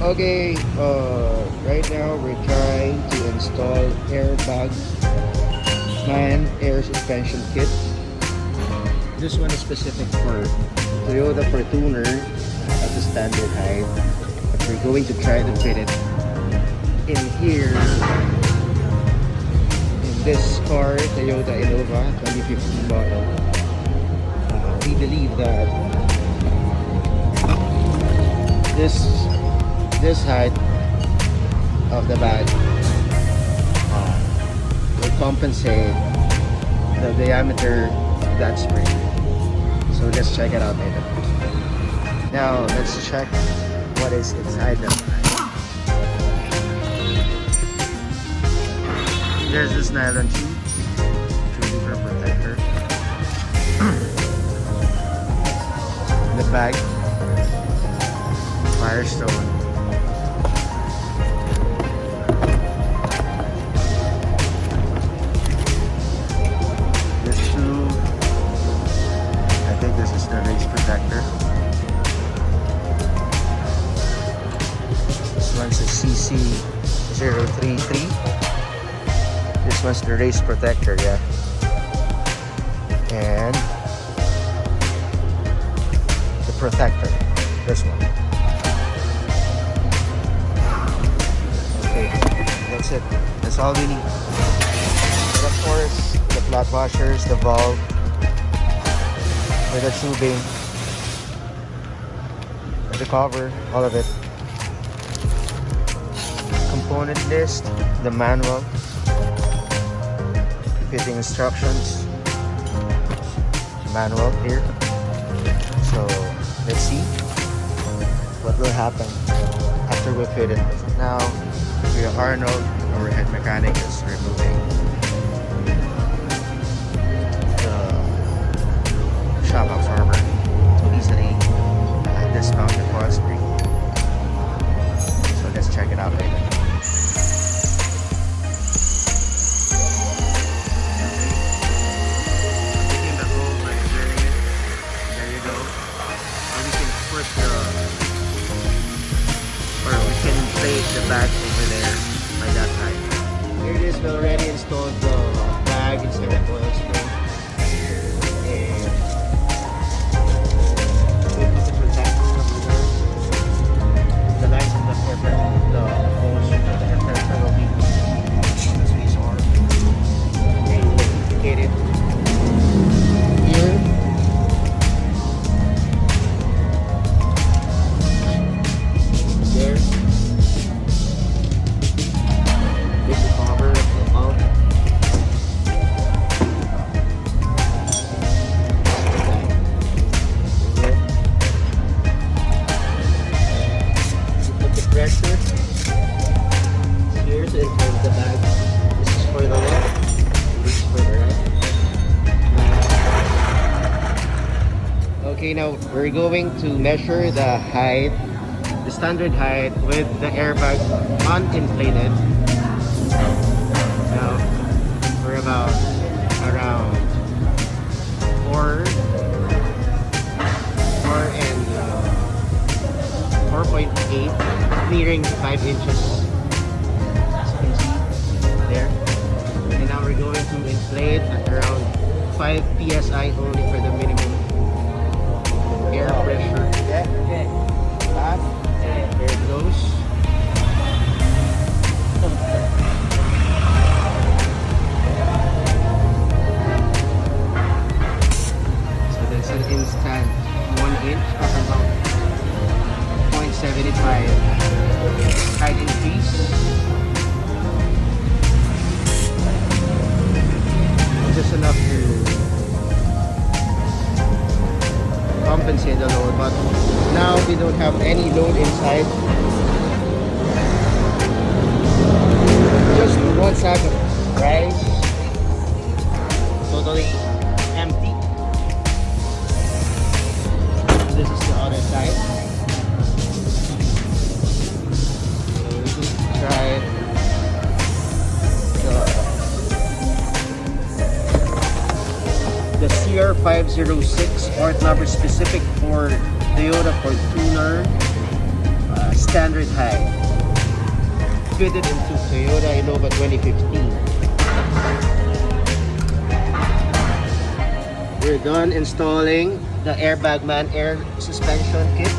Okay, right now we're trying to install Airbag and air suspension kit. This one is specific for Toyota Fortuner at the standard height, but we're going to try to fit it in here in this car, Toyota Innova 2015 model. We believe that this height of the bag will compensate the diameter of that spring. So let's check it out later. Now let's check what is inside the bag. There's this nylon tube, for protector. The bag, Firestone. This tube, I think this is the race protector. This one's a CC033. This one's the race protector, yeah. And the protector, this one. Okay, that's it. That's all we need. And of course, the flat washers, the valve, with the tubing, and the cover, all of it. Component list, the manual, fitting instructions, manual here. So let's see what will happen after we fit it. Now, Arnold, our head mechanic, is removing the shock absorber to easily dismount the coil spring. So let's check it out later. Taking the hole by turning it. There you go. And we can put or we can place the bag over there by that height. Here it is. We already installed the bag inside the coil spring. And we put the protector over there. The lines of the air pressure, the hose for the air pressure will be squeeze on. And you indicate it here. There. There's the cover of the mount. You put the pressure here, so it holds the bag. This is for the left, this is for the right. Okay, now we're going to measure the height, the standard height with the airbag uninflated. Now we're about around 4.8, nearing 5 inches. As you can see there. And now we're going to inflate at around 5 psi only for the minimum air pressure. And there it goes. So that's an instant 1 inch or about 0.75 height increase. Just enough to compensate the load, but now we don't have any load inside. Just one sack of rice, totally empty. This is the other side. So we just try the CR506 part number specific for Toyota Fortuner standard high. Fitted into Toyota Innova 2015. We're done installing the Airbag Man air suspension kit.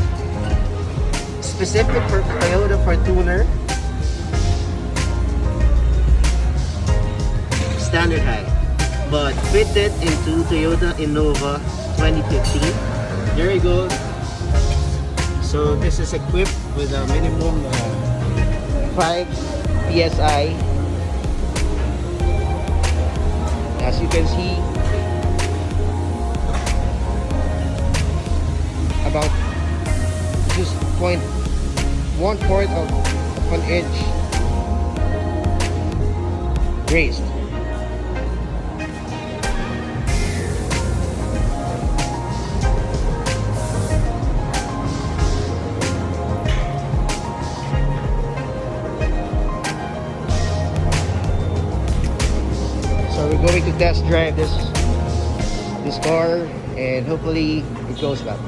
Specific for Toyota Fortuner. Standard high. But fitted into Toyota Innova 2015. There you go. So this is equipped with a minimum 5 PSI. As you can see, about just 1/4 of an inch raised. So we're going to test drive this car, and hopefully it goes well.